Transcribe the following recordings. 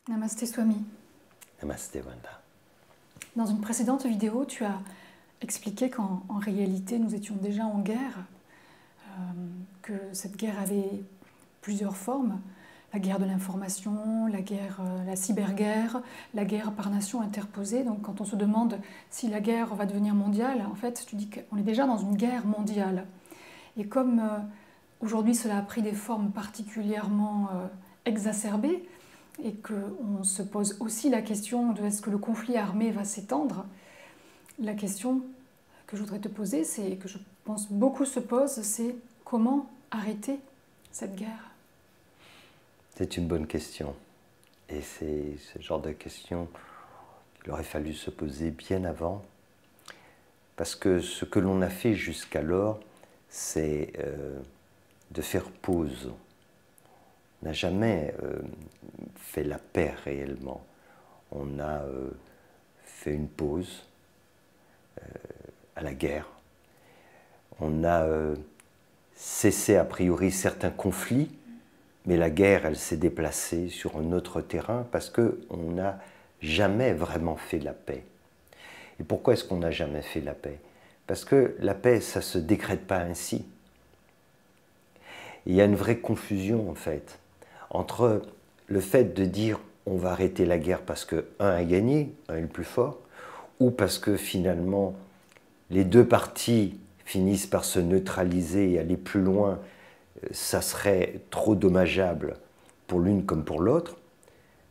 Namasté Swami. Namasté Wanda. Dans une précédente vidéo, tu as expliqué qu'en réalité, nous étions déjà en guerre, que cette guerre avait plusieurs formes. La guerre de l'information, la cyberguerre, la guerre par nation interposée. Donc quand on se demande si la guerre va devenir mondiale, en fait, tu dis qu'on est déjà dans une guerre mondiale. Et comme aujourd'hui cela a pris des formes particulièrement exacerbées, et qu'on se pose aussi la question de est-ce que le conflit armé va s'étendre, la question que je voudrais te poser, c'est que je pense beaucoup se posent, c'est comment arrêter cette guerre? C'est une bonne question. Et c'est ce genre de question qu'il aurait fallu se poser bien avant. Parce que ce que l'on a fait jusqu'alors, c'est de faire pause. On n'a jamais fait la paix réellement. On a fait une pause à la guerre. On a cessé a priori certains conflits, mais la guerre, elle s'est déplacée sur un autre terrain parce qu'on n'a jamais vraiment fait la paix. Et pourquoi est-ce qu'on n'a jamais fait la paix? Parce que la paix, ça ne se décrète pas ainsi. Il y a une vraie confusion en fait entre le fait de dire on va arrêter la guerre parce que un a gagné, un est le plus fort, ou parce que finalement les deux parties finissent par se neutraliser et aller plus loin, ça serait trop dommageable pour l'une comme pour l'autre.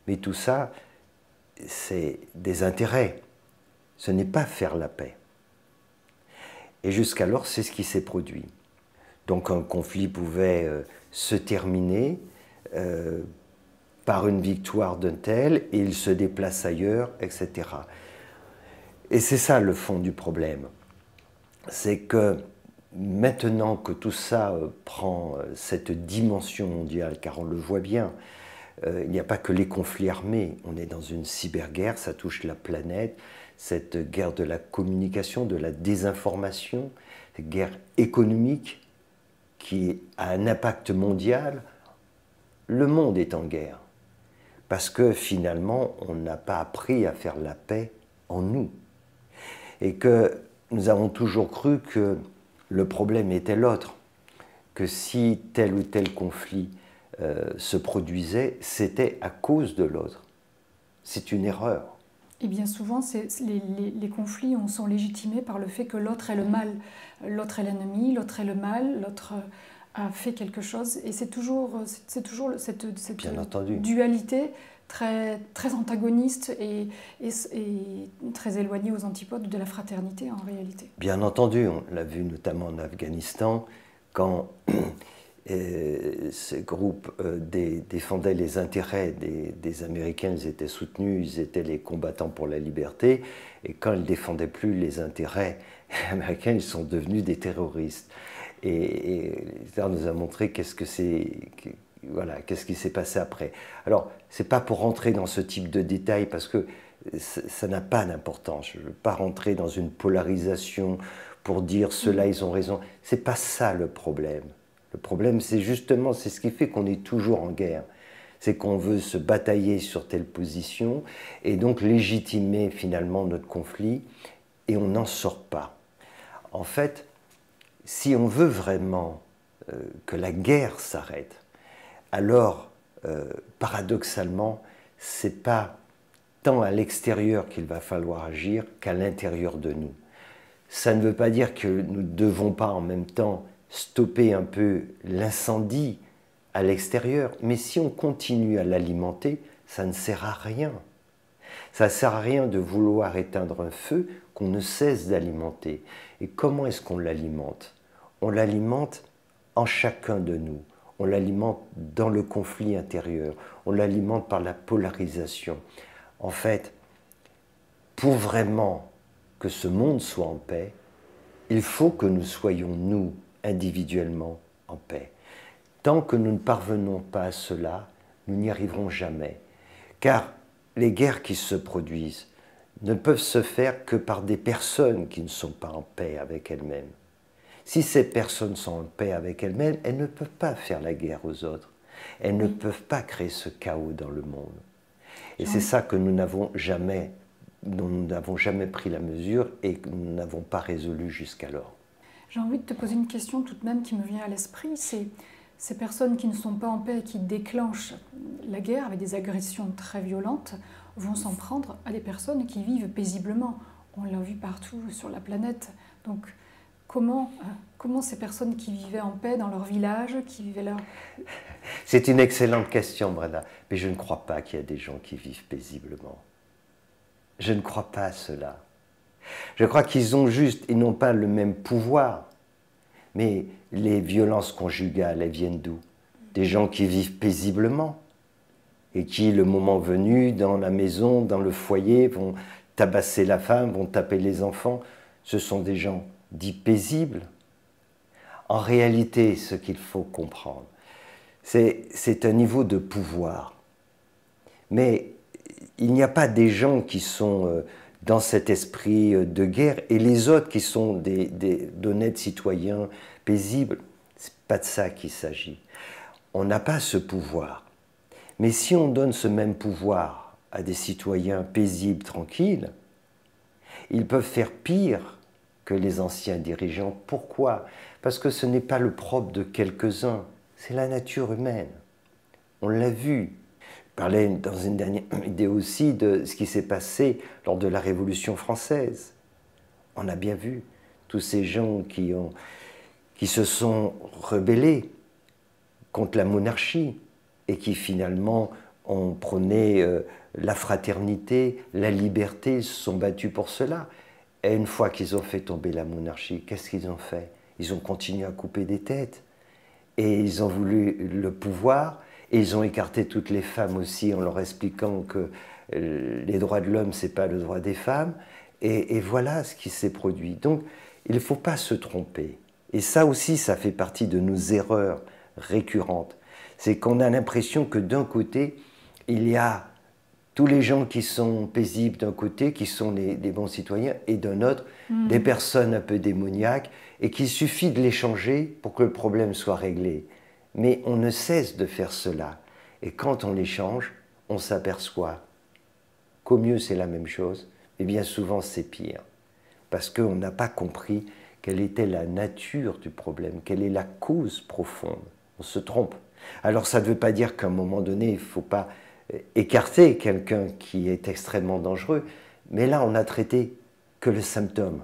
Mais tout ça, c'est des intérêts. Ce n'est pas faire la paix. Et jusqu'alors, c'est ce qui s'est produit. Donc un conflit pouvait se terminer par une victoire d'un tel, et il se déplace ailleurs, etc. Et c'est ça le fond du problème. C'est que maintenant que tout ça prend cette dimension mondiale, car on le voit bien, il n'y a pas que les conflits armés, on est dans une cyberguerre, ça touche la planète, cette guerre de la communication, de la désinformation, cette guerre économique qui a un impact mondial. Le monde est en guerre, parce que finalement, on n'a pas appris à faire la paix en nous. Et que nous avons toujours cru que le problème était l'autre, que si tel ou tel conflit se produisait, c'était à cause de l'autre. C'est une erreur. Et bien souvent, les conflits sont légitimés par le fait que l'autre est le mal. L'autre est l'ennemi, l'autre est le mal, l'autre a fait quelque chose. Et c'est toujours cette dualité très, très antagoniste et très éloignée aux antipodes de la fraternité en réalité. Bien entendu, on l'a vu notamment en Afghanistan, quand ces groupes défendaient les intérêts des Américains, ils étaient soutenus, ils étaient les combattants pour la liberté, et quand ils ne défendaient plus les intérêts américains, ils sont devenus des terroristes. Et ça nous a montré qu'est-ce que c'est, voilà, qu'est-ce qui s'est passé après. Alors, ce n'est pas pour rentrer dans ce type de détails, parce que ça n'a pas d'importance. Je ne veux pas rentrer dans une polarisation pour dire ceux-là, ils ont raison. Ce n'est pas ça le problème. Le problème, c'est justement, c'est ce qui fait qu'on est toujours en guerre. C'est qu'on veut se batailler sur telle position et donc légitimer finalement notre conflit, et on n'en sort pas. En fait, si on veut vraiment que la guerre s'arrête, alors paradoxalement, ce n'est pas tant à l'extérieur qu'il va falloir agir qu'à l'intérieur de nous. Ça ne veut pas dire que nous ne devons pas en même temps stopper un peu l'incendie à l'extérieur, mais si on continue à l'alimenter, ça ne sert à rien. Ça ne sert à rien de vouloir éteindre un feu qu'on ne cesse d'alimenter. Et comment est-ce qu'on l'alimente? On l'alimente en chacun de nous. On l'alimente dans le conflit intérieur. On l'alimente par la polarisation. En fait, pour vraiment que ce monde soit en paix, il faut que nous soyons, nous, individuellement, en paix. Tant que nous ne parvenons pas à cela, nous n'y arriverons jamais. Car les guerres qui se produisent ne peuvent se faire que par des personnes qui ne sont pas en paix avec elles-mêmes. Si ces personnes sont en paix avec elles-mêmes, elles ne peuvent pas faire la guerre aux autres. Elles ne peuvent pas créer ce chaos dans le monde. Et c'est ça que nous n'avons jamais, dont nous n'avons jamais pris la mesure et que nous n'avons pas résolu jusqu'alors. J'ai envie de te poser une question tout de même qui me vient à l'esprit, c'est ces personnes qui ne sont pas en paix et qui déclenchent la guerre avec des agressions très violentes vont s'en prendre à des personnes qui vivent paisiblement. On l'a vu partout sur la planète. Donc comment ces personnes qui vivaient en paix dans leur village, qui vivaient leur... C'est une excellente question, Brenda, mais je ne crois pas qu'il y a des gens qui vivent paisiblement. Je ne crois pas à cela. Je crois qu'ils ont juste, ils n'ont pas le même pouvoir. Mais les violences conjugales, elles viennent d'où? Des gens qui vivent paisiblement et qui, le moment venu, dans la maison, dans le foyer, vont tabasser la femme, vont taper les enfants. Ce sont des gens dits paisibles. En réalité, ce qu'il faut comprendre, c'est un niveau de pouvoir. Mais il n'y a pas des gens qui sont dans cet esprit de guerre et les autres qui sont d'honnêtes citoyens paisibles. Ce n'est pas de ça qu'il s'agit. On n'a pas ce pouvoir. Mais si on donne ce même pouvoir à des citoyens paisibles, tranquilles, ils peuvent faire pire que les anciens dirigeants. Pourquoi? Parce que ce n'est pas le propre de quelques-uns, c'est la nature humaine. On l'a vu. Je parlais dans une dernière vidéo aussi de ce qui s'est passé lors de la Révolution française. On a bien vu tous ces gens qui se sont rebellés contre la monarchie et qui finalement ont prôné la fraternité, la liberté, se sont battus pour cela. Et une fois qu'ils ont fait tomber la monarchie, qu'est-ce qu'ils ont fait? Ils ont continué à couper des têtes. Et ils ont voulu le pouvoir, et ils ont écarté toutes les femmes aussi en leur expliquant que les droits de l'homme, ce n'est pas le droit des femmes. Et voilà ce qui s'est produit. Donc, il ne faut pas se tromper. Et ça aussi, ça fait partie de nos erreurs récurrentes. C'est qu'on a l'impression que d'un côté, il y a tous les gens qui sont paisibles d'un côté, qui sont des bons citoyens, et d'un autre, des personnes un peu démoniaques, et qu'il suffit de les changer pour que le problème soit réglé. Mais on ne cesse de faire cela. Et quand on les change, on s'aperçoit qu'au mieux c'est la même chose, et bien souvent c'est pire. Parce qu'on n'a pas compris quelle était la nature du problème, quelle est la cause profonde. On se trompe. Alors ça ne veut pas dire qu'à un moment donné, il ne faut pas écarter quelqu'un qui est extrêmement dangereux, mais là on n'a traité que le symptôme,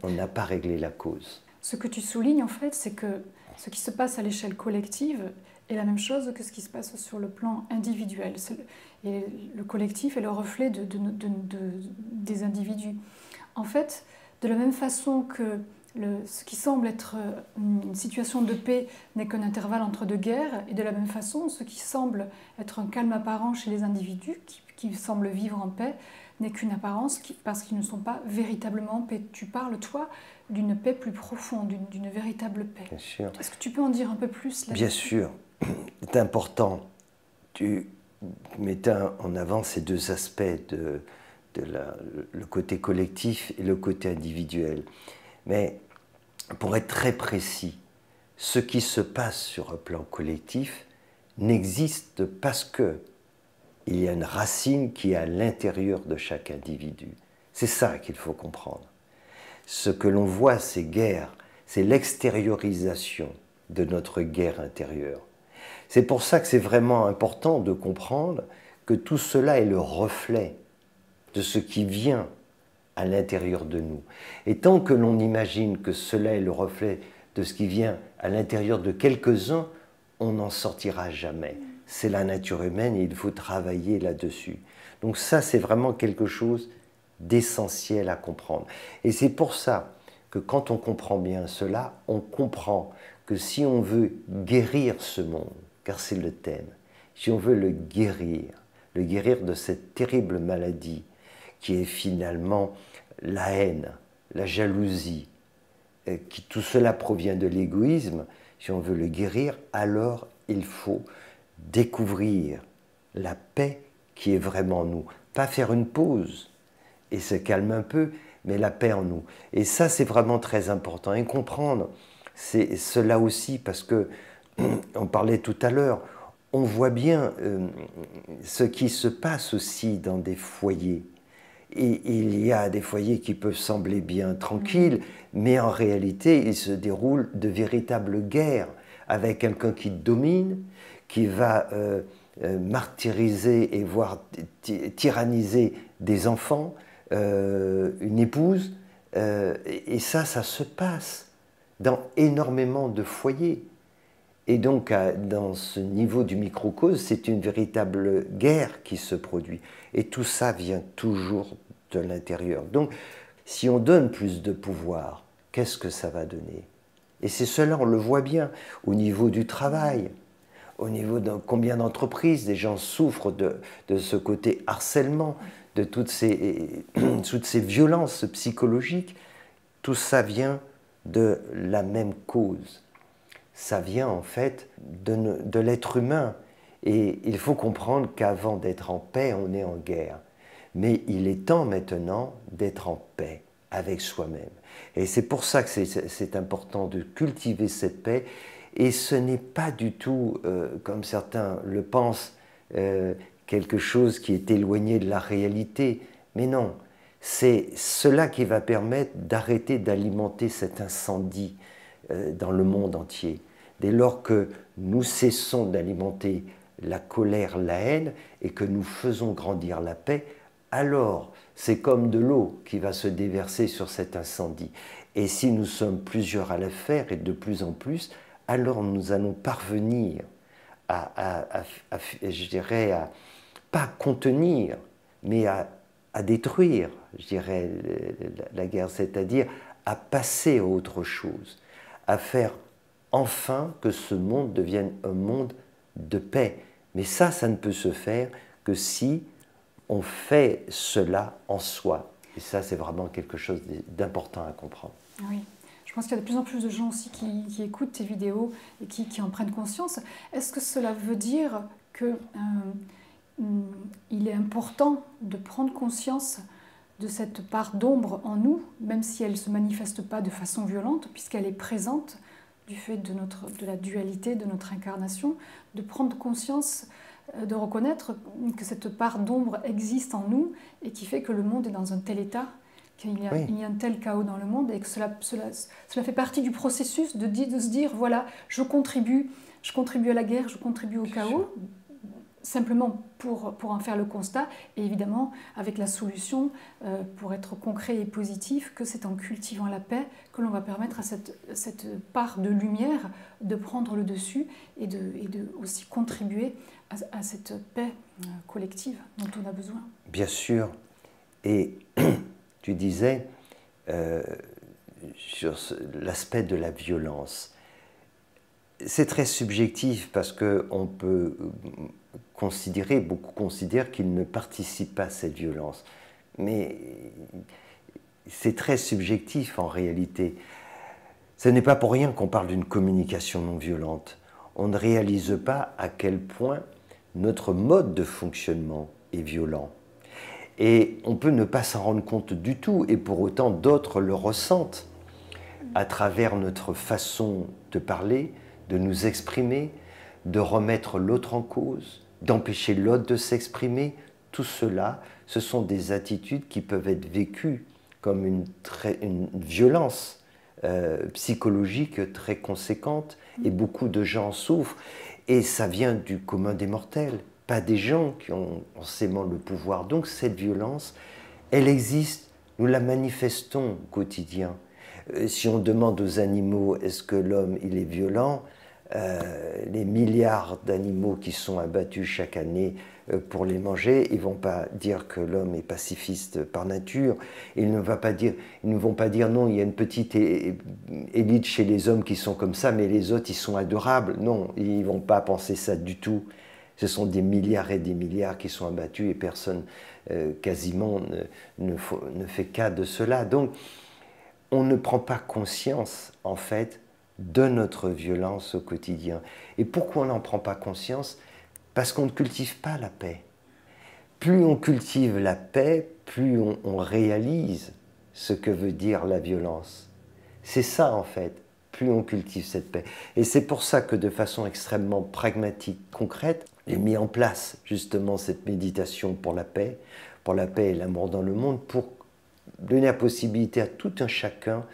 on n'a pas réglé la cause. Ce que tu soulignes en fait, c'est que ce qui se passe à l'échelle collective est la même chose que ce qui se passe sur le plan individuel. Et le collectif est le reflet des individus. En fait, de la même façon que ce qui semble être une situation de paix n'est qu'un intervalle entre deux guerres, et de la même façon, ce qui semble être un calme apparent chez les individus, qui semblent vivre en paix, n'est qu'une apparence parce qu'ils ne sont pas véritablement en paix. Tu parles, toi, d'une paix plus profonde, d'une véritable paix. Bien sûr. Est-ce que tu peux en dire un peu plus là-dessus? Bien sûr. C'est important. Tu mettais en avant ces deux aspects, le côté collectif et le côté individuel. Mais pour être très précis, ce qui se passe sur un plan collectif n'existe parce que il y a une racine qui est à l'intérieur de chaque individu. C'est ça qu'il faut comprendre. Ce que l'on voit, ces guerres, c'est l'extériorisation de notre guerre intérieure. C'est pour ça que c'est vraiment important de comprendre que tout cela est le reflet de ce qui vient à l'intérieur de nous. Et tant que l'on imagine que cela est le reflet de ce qui vient à l'intérieur de quelques-uns, on n'en sortira jamais. C'est la nature humaine et il faut travailler là-dessus. Donc ça, c'est vraiment quelque chose d'essentiel à comprendre. Et c'est pour ça que quand on comprend bien cela, on comprend que si on veut guérir ce monde, car c'est le thème, si on veut le guérir de cette terrible maladie qui est finalement la haine, la jalousie, tout cela provient de l'égoïsme, si on veut le guérir, alors il faut découvrir la paix qui est vraiment en nous. Pas faire une pause et se calmer un peu, mais la paix en nous. Et ça, c'est vraiment très important. Et comprendre cela aussi, parce que, on parlait tout à l'heure, on voit bien ce qui se passe aussi dans des foyers. Et il y a des foyers qui peuvent sembler bien tranquilles, mais en réalité, il se déroule de véritables guerres avec quelqu'un qui domine, qui va martyriser et voire tyranniser des enfants, une épouse. Et ça se passe dans énormément de foyers. Et donc, dans ce niveau du microcosme, c'est une véritable guerre qui se produit. Et tout ça vient toujours de l'intérieur. Donc, si on donne plus de pouvoir, qu'est-ce que ça va donner? Et c'est cela, on le voit bien, au niveau du travail, au niveau de combien d'entreprises, des gens souffrent de ce côté harcèlement, de toutes ces violences psychologiques. Tout ça vient de la même cause. Ça vient en fait de l'être humain. Et il faut comprendre qu'avant d'être en paix, on est en guerre. Mais il est temps maintenant d'être en paix avec soi-même. Et c'est pour ça que c'est important de cultiver cette paix. Et ce n'est pas du tout, comme certains le pensent, quelque chose qui est éloigné de la réalité. Mais non, c'est cela qui va permettre d'arrêter d'alimenter cet incendie dans le monde entier. Dès lors que nous cessons d'alimenter la colère, la haine, et que nous faisons grandir la paix, alors c'est comme de l'eau qui va se déverser sur cet incendie. Et si nous sommes plusieurs à le faire, et de plus en plus, alors nous allons parvenir je dirais, à pas contenir, mais à détruire, je dirais, la guerre, c'est-à-dire à passer à autre chose, à faire enfin que ce monde devienne un monde de paix. Mais ça ne peut se faire que si on fait cela en soi. Et ça, c'est vraiment quelque chose d'important à comprendre. Oui. Je pense qu'il y a de plus en plus de gens aussi qui écoutent tes vidéos et qui en prennent conscience. Est-ce que cela veut dire qu'il est important de prendre conscience de cette part d'ombre en nous, même si elle ne se manifeste pas de façon violente, puisqu'elle est présente du fait de la dualité de notre incarnation, de prendre conscience, de reconnaître que cette part d'ombre existe en nous et qui fait que le monde est dans un tel état, qu'il y a un tel chaos dans le monde, et que cela fait partie du processus de se dire, voilà, je contribue à la guerre, je contribue au chaos, simplement pour en faire le constat, et évidemment avec la solution, pour être concret et positif, que c'est en cultivant la paix que l'on va permettre à cette part de lumière de prendre le dessus et de aussi contribuer à cette paix collective dont on a besoin. Bien sûr, et tu disais sur l'aspect de la violence. C'est très subjectif parce qu'on peut considérer, beaucoup considèrent qu'ils ne participent pas à cette violence. Mais c'est très subjectif en réalité. Ce n'est pas pour rien qu'on parle d'une communication non violente. On ne réalise pas à quel point notre mode de fonctionnement est violent. Et on peut ne pas s'en rendre compte du tout, et pour autant d'autres le ressentent à travers notre façon de parler, de nous exprimer, de remettre l'autre en cause, d'empêcher l'autre de s'exprimer. Tout cela, ce sont des attitudes qui peuvent être vécues comme une violence psychologique très conséquente, et beaucoup de gens souffrent. Et ça vient du commun des mortels, pas des gens qui ont forcément le pouvoir. Donc cette violence, elle existe, nous la manifestons au quotidien. Si on demande aux animaux, est-ce que l'homme il est violent, les milliards d'animaux qui sont abattus chaque année pour les manger, ils ne vont pas dire que l'homme est pacifiste par nature. Ils ne vont pas dire non, il y a une petite élite chez les hommes qui sont comme ça, mais les autres ils sont adorables. Non, ils ne vont pas penser ça du tout. Ce sont des milliards et des milliards qui sont abattus et personne quasiment ne fait cas de cela. Donc on ne prend pas conscience en fait de notre violence au quotidien. Et pourquoi on n'en prend pas conscience? Parce qu'on ne cultive pas la paix. Plus on cultive la paix, plus on réalise ce que veut dire la violence. C'est ça en fait. plus on cultive cette paix. Et c'est pour ça que de façon extrêmement pragmatique, concrète, j'ai mis en place justement cette méditation pour la paix et l'amour dans le monde, pour donner la possibilité à tout un chacun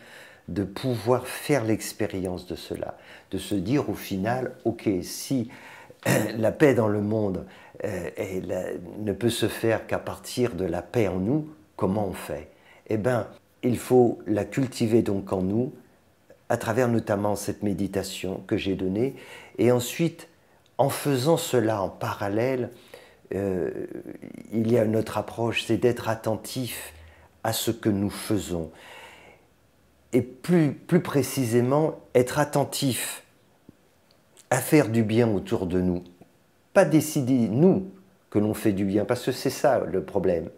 de pouvoir faire l'expérience de cela, de se dire au final, ok, si la paix dans le monde ne peut se faire qu'à partir de la paix en nous, comment on fait? Eh bien, il faut la cultiver donc en nous, à travers notamment cette méditation que j'ai donnée, et ensuite, en faisant cela en parallèle, il y a une autre approche, c'est d'être attentif à ce que nous faisons. Et plus précisément, être attentif à faire du bien autour de nous. Pas décider, nous, que l'on fait du bien, parce que c'est ça le problème.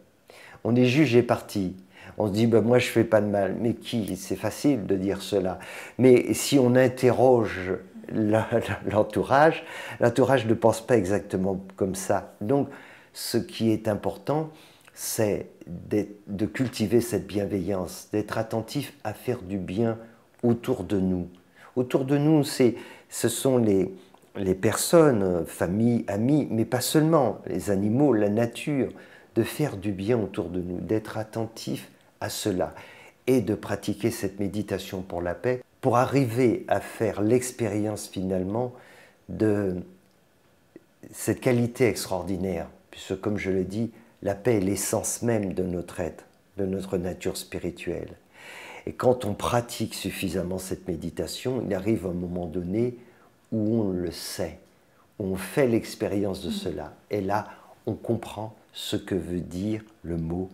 On est jugé parti. On se dit, ben, moi je ne fais pas de mal. Mais qui? C'est facile de dire cela. Mais si on interroge l'entourage, l'entourage ne pense pas exactement comme ça. Donc, ce qui est important, c'est de cultiver cette bienveillance, d'être attentif à faire du bien autour de nous. Autour de nous, ce sont les personnes, famille, amis, mais pas seulement, les animaux, la nature, de faire du bien autour de nous, d'être attentif à cela et de pratiquer cette méditation pour la paix, pour arriver à faire l'expérience finalement de cette qualité extraordinaire, puisque comme je le dis, la paix est l'essence même de notre être, de notre nature spirituelle. Et quand on pratique suffisamment cette méditation, il arrive un moment donné où on le sait, où on fait l'expérience de cela. Et là, on comprend ce que veut dire le mot